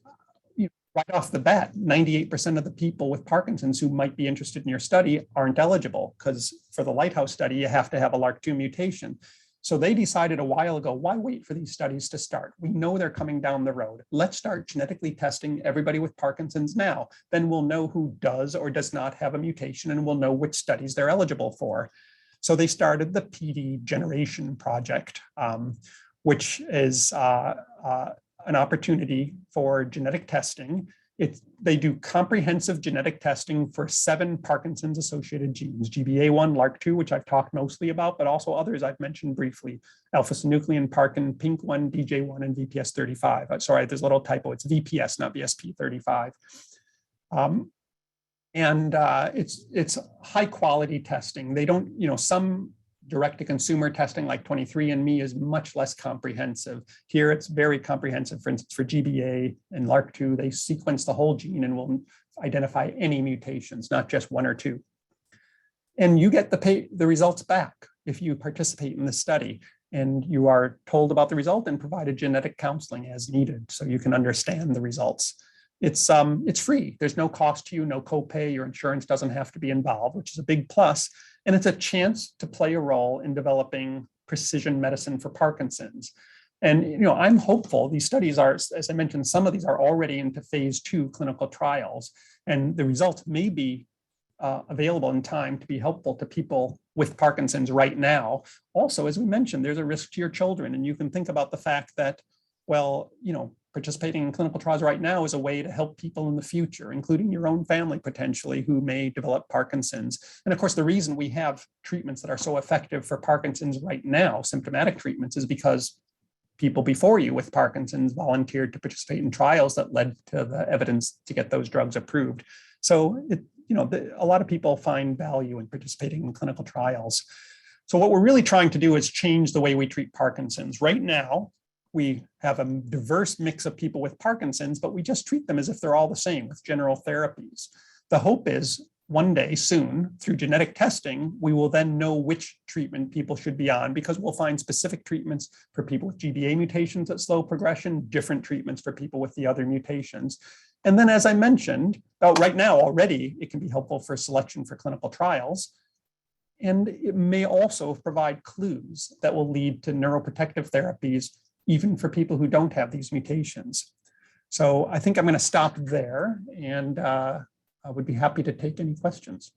right off the bat, 98% of the people with Parkinson's who might be interested in your study aren't eligible, because for the Lighthouse study, you have to have a LRRK2 mutation. So they decided a while ago, why wait for these studies to start? We know they're coming down the road. Let's start genetically testing everybody with Parkinson's now. Then we'll know who does or does not have a mutation, and we'll know which studies they're eligible for. So they started the PD Generation Project, which is an opportunity for genetic testing. They do comprehensive genetic testing for 7 Parkinson's associated genes, GBA1, LRRK2, which I've talked mostly about, but also others I've mentioned briefly, alpha-synuclein, Parkin, PINK1, DJ1, and VPS35. Sorry, there's a little typo. It's VPS, not VSP35. It's high quality testing. They don't, some direct-to-consumer testing like 23andMe is much less comprehensive. Here, it's very comprehensive. For instance, for GBA and LRRK2, they sequence the whole gene and will identify any mutations, not just one or two. And you get the results back if you participate in the study, and you are told about the result and provided genetic counseling as needed so you can understand the results. It's free. There's no cost to you, no copay. Your insurance doesn't have to be involved, which is a big plus. And it's a chance to play a role in developing precision medicine for Parkinson's. And I'm hopeful. These studies are, as I mentioned, some of these are already into phase 2 clinical trials, and the results may be available in time to be helpful to people with Parkinson's right now. Also, as we mentioned, there's a risk to your children, and you can think about the fact that, well, participating in clinical trials right now is a way to help people in the future, including your own family potentially who may develop Parkinson's. And of course, the reason we have treatments that are so effective for Parkinson's right now, symptomatic treatments, is because people before you with Parkinson's volunteered to participate in trials that led to the evidence to get those drugs approved. So a lot of people find value in participating in clinical trials. So what we're really trying to do is change the way we treat Parkinson's. Right now, we have a diverse mix of people with Parkinson's, but we just treat them as if they're all the same with general therapies. The hope is one day soon, through genetic testing, we will then know which treatment people should be on, because we'll find specific treatments for people with GBA mutations that slow progression, different treatments for people with the other mutations. And then, as I mentioned, right now already, it can be helpful for selection for clinical trials. And it may also provide clues that will lead to neuroprotective therapies, even for people who don't have these mutations. So I think I'm going to stop there, and I would be happy to take any questions.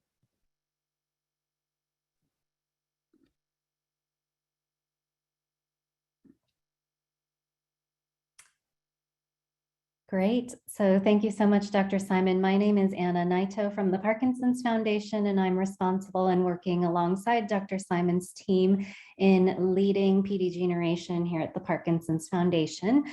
Great. So thank you so much, Dr. Simon. My name is Anna Naito from the Parkinson's Foundation, and I'm responsible and working alongside Dr. Simon's team in leading PD generation here at the Parkinson's Foundation.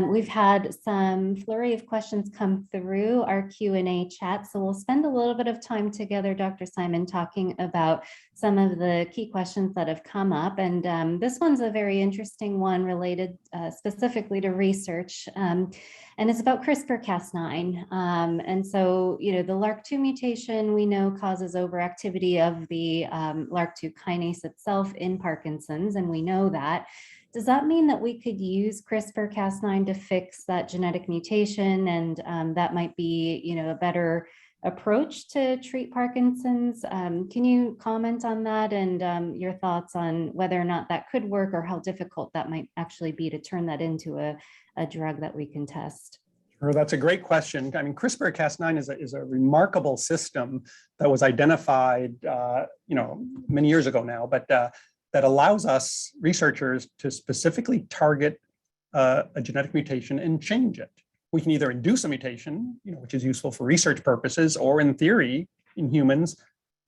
We've had some flurry of questions come through our Q&A chat, so we'll spend a little bit of time together, Dr. Simon, talking about some of the key questions that have come up. And this one's a very interesting one related specifically to research. And it's about CRISPR-Cas9. And so, the LRRK2 mutation we know causes overactivity of the LRRK2 kinase itself in Parkinson's, and we know that. Does that mean that we could use CRISPR-Cas9 to fix that genetic mutation, and that might be, a better approach to treat Parkinson's? Can you comment on that and your thoughts on whether or not that could work, or how difficult that might actually be to turn that into a drug that we can test? Sure, that's a great question. I mean, CRISPR-Cas9 is a remarkable system that was identified, many years ago now, but that allows us researchers to specifically target a genetic mutation and change it. We can either induce a mutation, which is useful for research purposes, or in theory, in humans,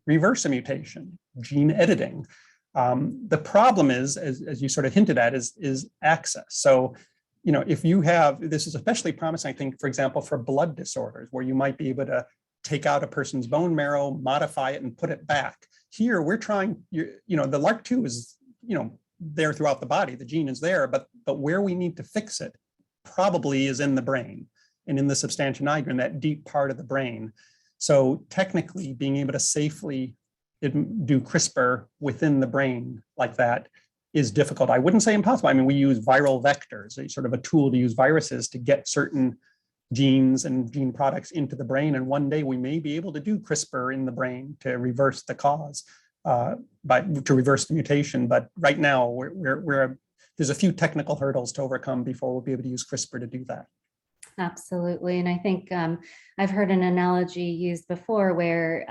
reverse a mutation, gene editing. The problem is, as you sort of hinted at, is access. So, if you have, this is especially promising, I think, for example, for blood disorders, where you might be able to take out a person's bone marrow, modify it, and put it back. Here, we're trying, the LRRK2 is, there throughout the body. The gene is there, but where we need to fix it probably is in the brain and in the substantia nigra, that deep part of the brain. So technically, being able to safely do CRISPR within the brain like that is difficult. I wouldn't say impossible. I mean, we use viral vectors, a sort of a tool to use viruses to get certain genes and gene products into the brain. And one day we may be able to do CRISPR in the brain to reverse the cause, to reverse the mutation. But right now, there's a few technical hurdles to overcome before we'll be able to use CRISPR to do that. Absolutely. And I think I've heard an analogy used before where,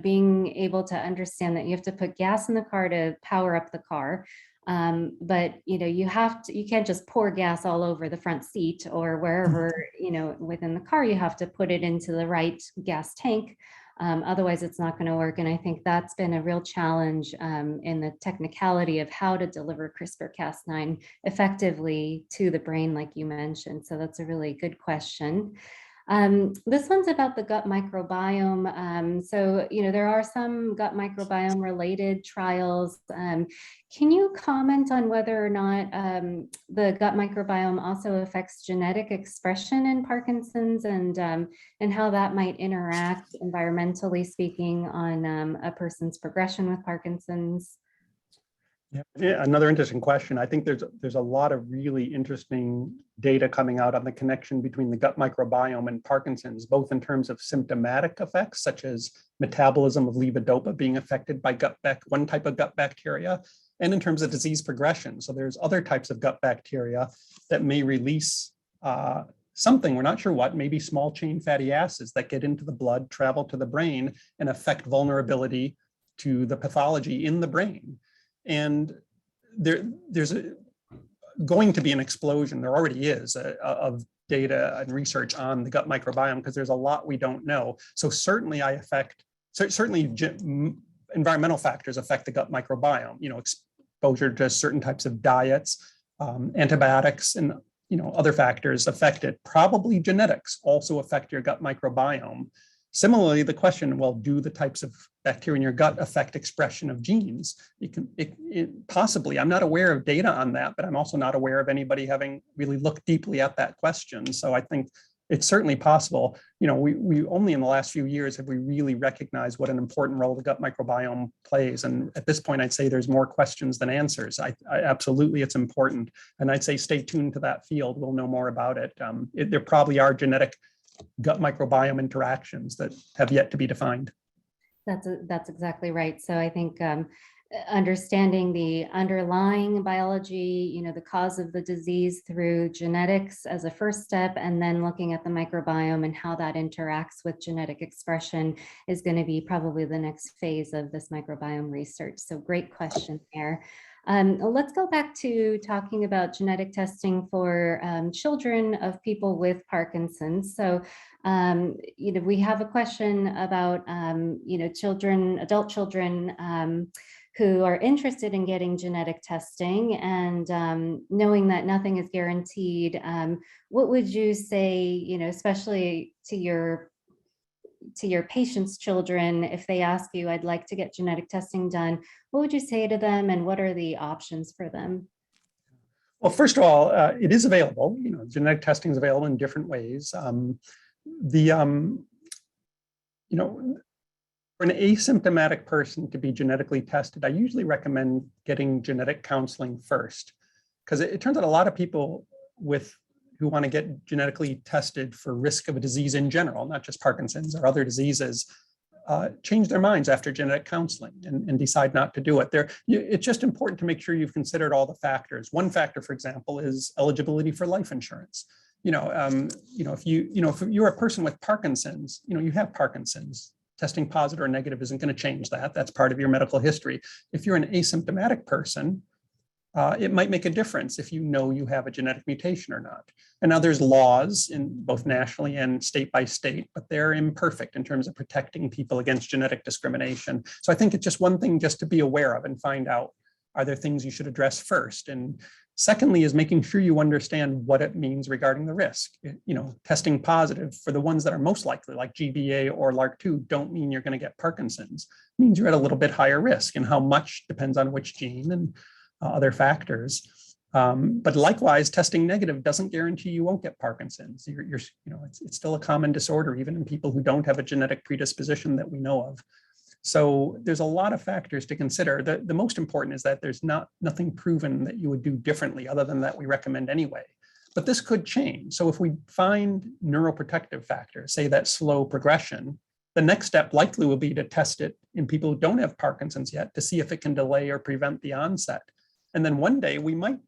being able to understand that you have to put gas in the car to power up the car. But, you can't just pour gas all over the front seat or wherever, within the car. You have to put it into the right gas tank. Otherwise, it's not going to work. And I think that's been a real challenge in the technicality of how to deliver CRISPR-Cas9 effectively to the brain, like you mentioned. So that's a really good question. This one's about the gut microbiome. So, there are some gut microbiome related trials. Can you comment on whether or not the gut microbiome also affects genetic expression in Parkinson's and how that might interact, environmentally speaking, on a person's progression with Parkinson's? Yeah, another interesting question. I think there's a lot of really interesting data coming out on the connection between the gut microbiome and Parkinson's, both in terms of symptomatic effects, such as metabolism of levodopa being affected by one type of gut bacteria, and in terms of disease progression. So there's other types of gut bacteria that may release something, we're not sure what, maybe small chain fatty acids that get into the blood, travel to the brain, and affect vulnerability to the pathology in the brain. And there's going to be an explosion, there already is, of data and research on the gut microbiome, because there's a lot we don't know. So certainly environmental factors affect the gut microbiome, exposure to certain types of diets, antibiotics, and other factors affect it. Probably genetics also affect your gut microbiome. Similarly, the question, well, do the types of bacteria in your gut affect expression of genes? Possibly. I'm not aware of data on that, but I'm also not aware of anybody having really looked deeply at that question. So I think it's certainly possible. We only in the last few years have we really recognized what an important role the gut microbiome plays. And at this point, I'd say there's more questions than answers. I absolutely, it's important. And I'd say stay tuned to that field. We'll know more about it. There probably are genetic gut microbiome interactions that have yet to be defined. That's exactly right. So I think understanding the underlying biology, the cause of the disease through genetics as a first step, and then looking at the microbiome and how that interacts with genetic expression is going to be probably the next phase of this microbiome research. So great question there. Let's go back to talking about genetic testing for children of people with Parkinson's. So, we have a question about, adult children who are interested in getting genetic testing, and knowing that nothing is guaranteed. What would you say, especially to your patients' children, if they ask you, I'd like to get genetic testing done, what would you say to them, and what are the options for them? Well, first of all, it is available. Genetic testing is available in different ways. For an asymptomatic person to be genetically tested, I usually recommend getting genetic counseling first, because it turns out a lot of people who want to get genetically tested for risk of a disease in general, not just Parkinson's or other diseases, change their minds after genetic counseling and decide not to do it. It's just important to make sure you've considered all the factors. One factor, for example, is eligibility for life insurance. If you're a person with Parkinson's, you have Parkinson's. Testing positive or negative isn't going to change that. That's part of your medical history. If you're an asymptomatic person, it might make a difference if you know you have a genetic mutation or not. And now there's laws in both nationally and state by state, but they're imperfect in terms of protecting people against genetic discrimination. So I think it's just one thing just to be aware of and find out, are there things you should address first? And secondly is making sure you understand what it means regarding the risk. Testing positive for the ones that are most likely, like GBA or LRRK2, don't mean you're going to get Parkinson's. It means you're at a little bit higher risk, and how much depends on which gene and other factors. But likewise, testing negative doesn't guarantee you won't get Parkinson's. It's still a common disorder, even in people who don't have a genetic predisposition that we know of. So there's a lot of factors to consider. The most important is that there's nothing proven that you would do differently, other than that we recommend anyway. But this could change. So if we find neuroprotective factors, say that slow progression, the next step likely will be to test it in people who don't have Parkinson's yet to see if it can delay or prevent the onset. And then one day we might,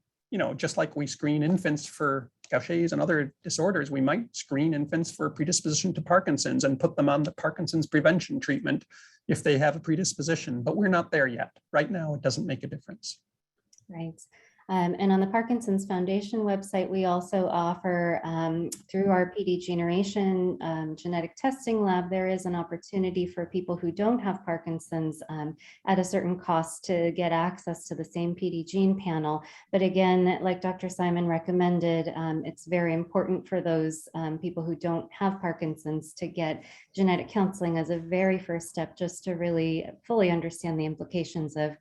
just like we screen infants for Gaucher's and other disorders, we might screen infants for predisposition to Parkinson's and put them on the Parkinson's prevention treatment if they have a predisposition, but we're not there yet. Right now, it doesn't make a difference. Right. And on the Parkinson's Foundation website, we also offer, through our PD generation genetic testing lab, there is an opportunity for people who don't have Parkinson's at a certain cost to get access to the same PD gene panel. But again, like Dr. Simon recommended, it's very important for those people who don't have Parkinson's to get genetic counseling as a very first step, just to really fully understand the implications of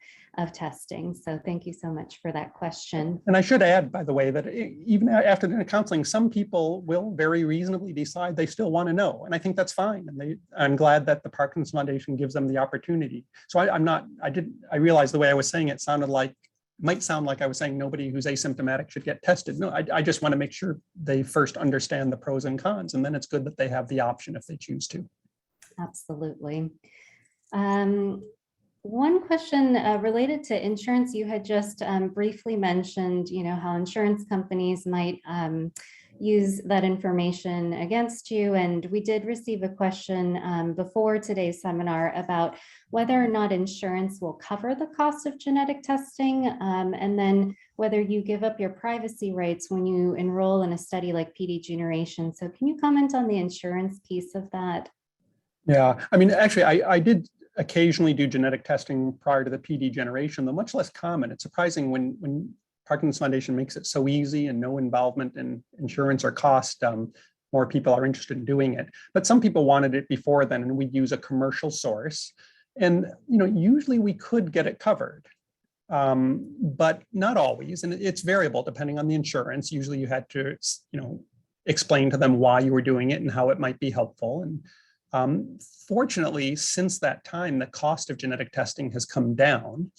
testing. So thank you so much for that question. And I should add, by the way, that even after the counseling, some people will very reasonably decide they still want to know. And I think that's fine. And I'm glad that the Parkinson's Foundation gives them the opportunity. So I realized the way I was saying it might sound like I was saying nobody who's asymptomatic should get tested. No, I just want to make sure they first understand the pros and cons, and then it's good that they have the option if they choose to. Absolutely. One question related to insurance, you had just briefly mentioned, how insurance companies might use that information against you. And we did receive a question before today's seminar about whether or not insurance will cover the cost of genetic testing, and then whether you give up your privacy rights when you enroll in a study like PD generation. So can you comment on the insurance piece of that? Yeah, I mean, actually, I did occasionally do genetic testing prior to the PD generation, though much less common. It's surprising when Parkinson's Foundation makes it so easy and no involvement in insurance or cost, more people are interested in doing it. But some people wanted it before then, and we'd use a commercial source. And usually we could get it covered, but not always. And it's variable depending on the insurance. Usually you had to, explain to them why you were doing it and how it might be helpful. And fortunately, since that time, the cost of genetic testing has come down.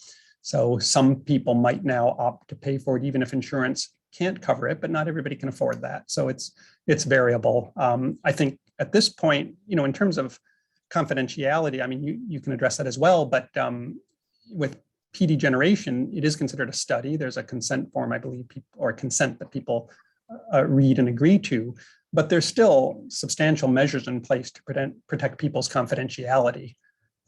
So some people might now opt to pay for it, even if insurance can't cover it, but not everybody can afford that. So it's variable. I think at this point, in terms of confidentiality, I mean, you can address that as well, but with PD generation, it is considered a study. There's a consent form, I believe, or consent that people read and agree to. But there's still substantial measures in place to protect people's confidentiality.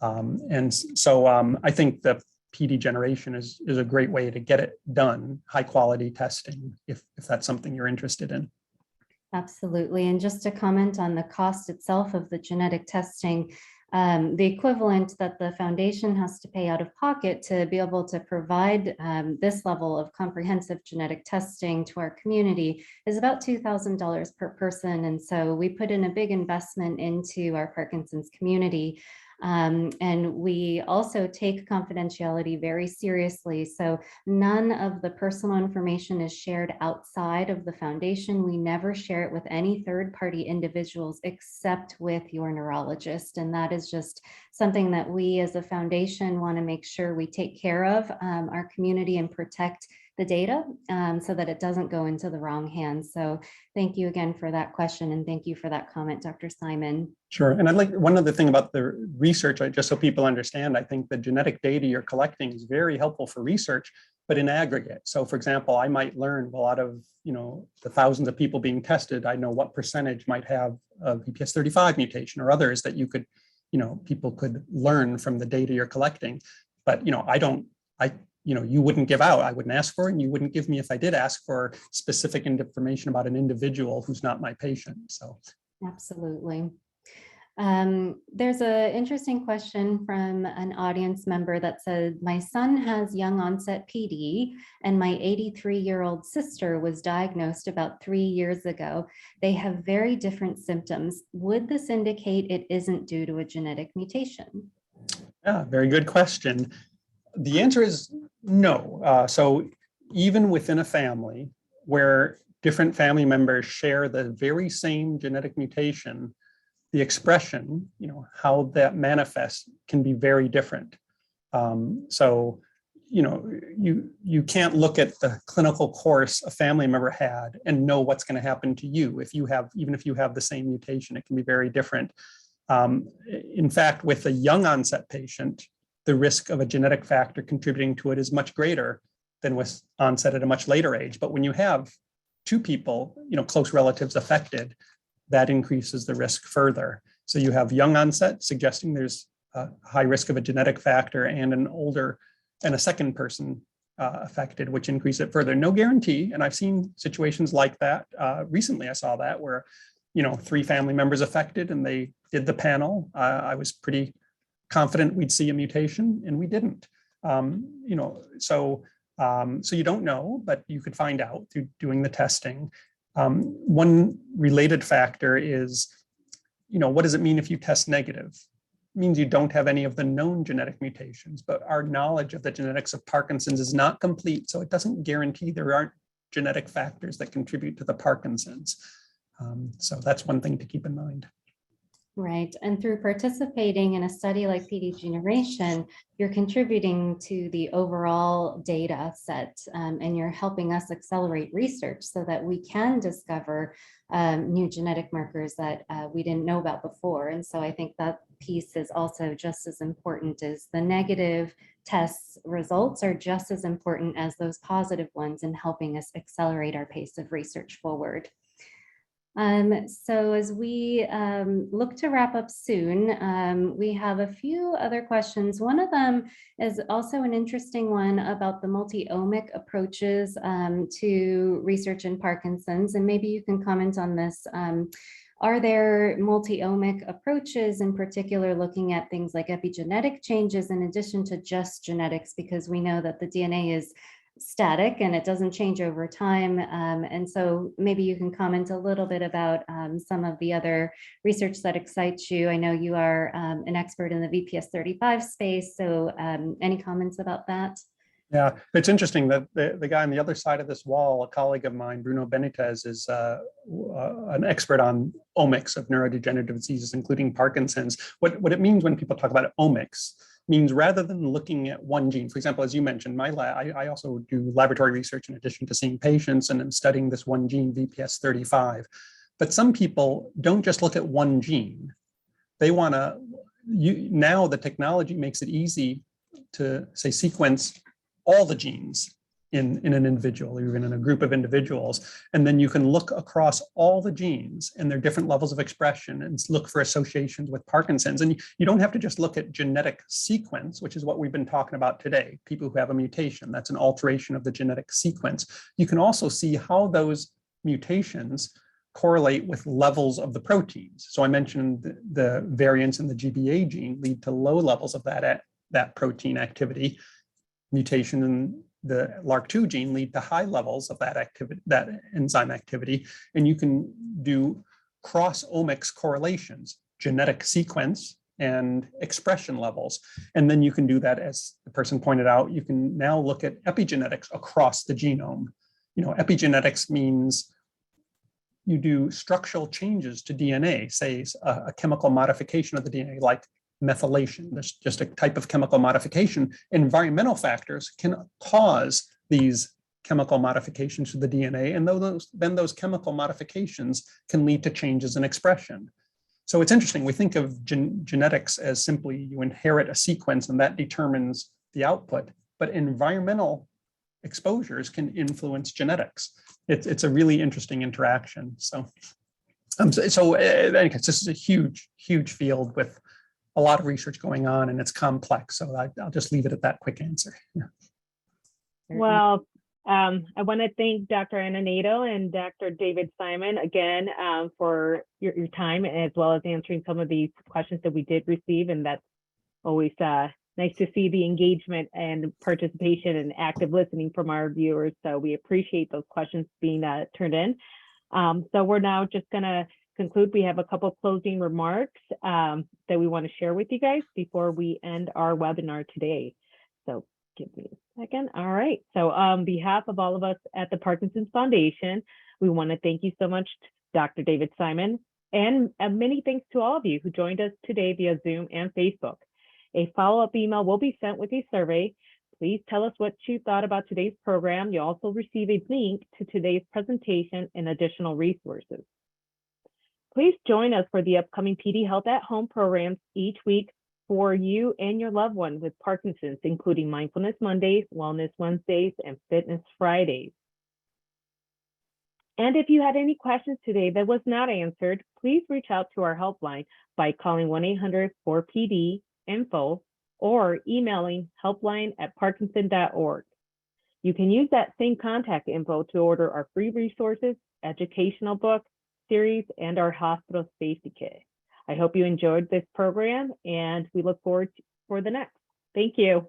And so I think the PD generation is a great way to get it done, high quality testing, if that's something you're interested in. Absolutely. And just to comment on the cost itself of the genetic testing, the equivalent that the foundation has to pay out of pocket to be able to provide this level of comprehensive genetic testing to our community is about $2,000 per person. And so we put in a big investment into our Parkinson's community. And we also take confidentiality very seriously. So none of the personal information is shared outside of the foundation. We never share it with any third-party individuals except with your neurologist. And that is just something that we as a foundation want to make sure we take care of our community and protect the data so that it doesn't go into the wrong hands. So thank you again for that question. And thank you for that comment, Dr. Simon. Sure. And I'd like one other thing about the research, just so people understand, I think the genetic data you're collecting is very helpful for research, but in aggregate. So for example, I might learn, well, out of the thousands of people being tested, I know what percentage might have a VPS35 mutation or others that you could, people could learn from the data you're collecting. But you wouldn't give out. I wouldn't ask for it, and you wouldn't give me if I did ask for specific information about an individual who's not my patient. So absolutely. There's an interesting question from an audience member that said, my son has young onset PD and my 83-year-old sister was diagnosed about 3 years ago. They have very different symptoms. Would this indicate it isn't due to a genetic mutation? Yeah, very good question. The answer is no. So even within a family where different family members share the very same genetic mutation, the expression, how that manifests can be very different. So, you can't look at the clinical course a family member had and know what's going to happen to you. Even if you have the same mutation, it can be very different. In fact, with a young onset patient, the risk of a genetic factor contributing to it is much greater than with onset at a much later age. But when you have two people, close relatives affected, that increases the risk further. So you have young onset suggesting there's a high risk of a genetic factor, and an older and a second person affected, which increase it further. No guarantee, and I've seen situations like that. Recently, I saw that where, 3 family members affected, and they did the panel. I was pretty confident we'd see a mutation, and we didn't. So you don't know, but you could find out through doing the testing. One related factor is, what does it mean if you test negative? It means you don't have any of the known genetic mutations, but our knowledge of the genetics of Parkinson's is not complete, so it doesn't guarantee there aren't genetic factors that contribute to the Parkinson's. So that's one thing to keep in mind. Right. And through participating in a study like PD Generation, you're contributing to the overall data set, and you're helping us accelerate research so that we can discover new genetic markers that we didn't know about before. And so I think that piece is also just as important as the negative tests results are just as important as those positive ones in helping us accelerate our pace of research forward. So as we look to wrap up soon, we have a few other questions. One of them is also an interesting one about the multi-omic approaches to research in Parkinson's, and maybe you can comment on this. Are there multi-omic approaches, in particular looking at things like epigenetic changes in addition to just genetics, because we know that the DNA is static and it doesn't change over time. And so maybe you can comment a little bit about some of the other research that excites you. I know you are an expert in the VPS35 space, so any comments about that? Yeah, it's interesting that the guy on the other side of this wall, a colleague of mine, Bruno Benitez, is an expert on omics of neurodegenerative diseases, including Parkinson's. What it means when people talk about omics means rather than looking at one gene, for example, as you mentioned, my lab, I also do laboratory research in addition to seeing patients, and I'm studying this one gene, VPS35. But some people don't just look at one gene. They want to, now the technology makes it easy to, say, sequence all the genes in an individual, or even in a group of individuals. And then you can look across all the genes and their different levels of expression and look for associations with Parkinson's. And you don't have to just look at genetic sequence, which is what we've been talking about today, people who have a mutation, that's an alteration of the genetic sequence. You can also see how those mutations correlate with levels of the proteins. So I mentioned the variants in the GBA gene lead to low levels of that protein activity. Mutation in the LRRK2 gene lead to high levels of that activity, that enzyme activity, and you can do cross-omics correlations, genetic sequence and expression levels. And then you can do that, as the person pointed out, you can now look at epigenetics across the genome. Epigenetics means you do structural changes to DNA, say a chemical modification of the DNA, like methylation. There's just a type of chemical modification. Environmental factors can cause these chemical modifications to the DNA, and then those chemical modifications can lead to changes in expression. So it's interesting, we think of genetics as simply you inherit a sequence and that determines the output, but environmental exposures can influence genetics. It's a really interesting interaction. So this is a huge, huge field with a lot of research going on, and it's complex. So I'll just leave it at that quick answer. Yeah. Well, I want to thank Dr. Anna Nato and Dr. David Simon again for your time, as well as answering some of these questions that we did receive. And that's always nice to see the engagement and participation and active listening from our viewers. So we appreciate those questions being turned in. So we're now just going to conclude. We have a couple of closing remarks that we want to share with you guys before we end our webinar today. So give me a second. All right. So on behalf of all of us at the Parkinson's Foundation, we want to thank you so much, Dr. David Simon, and many thanks to all of you who joined us today via Zoom and Facebook. A follow-up email will be sent with a survey. Please tell us what you thought about today's program. You'll also receive a link to today's presentation and additional resources. Please join us for the upcoming PD Health at Home programs each week for you and your loved one with Parkinson's, including Mindfulness Mondays, Wellness Wednesdays, and Fitness Fridays. And if you had any questions today that was not answered, please reach out to our helpline by calling 1-800-4PD-INFO or emailing helpline@parkinson.org. You can use that same contact info to order our free resources, educational book series, and our hospital safety kit. I hope you enjoyed this program, and we look forward for the next. Thank you.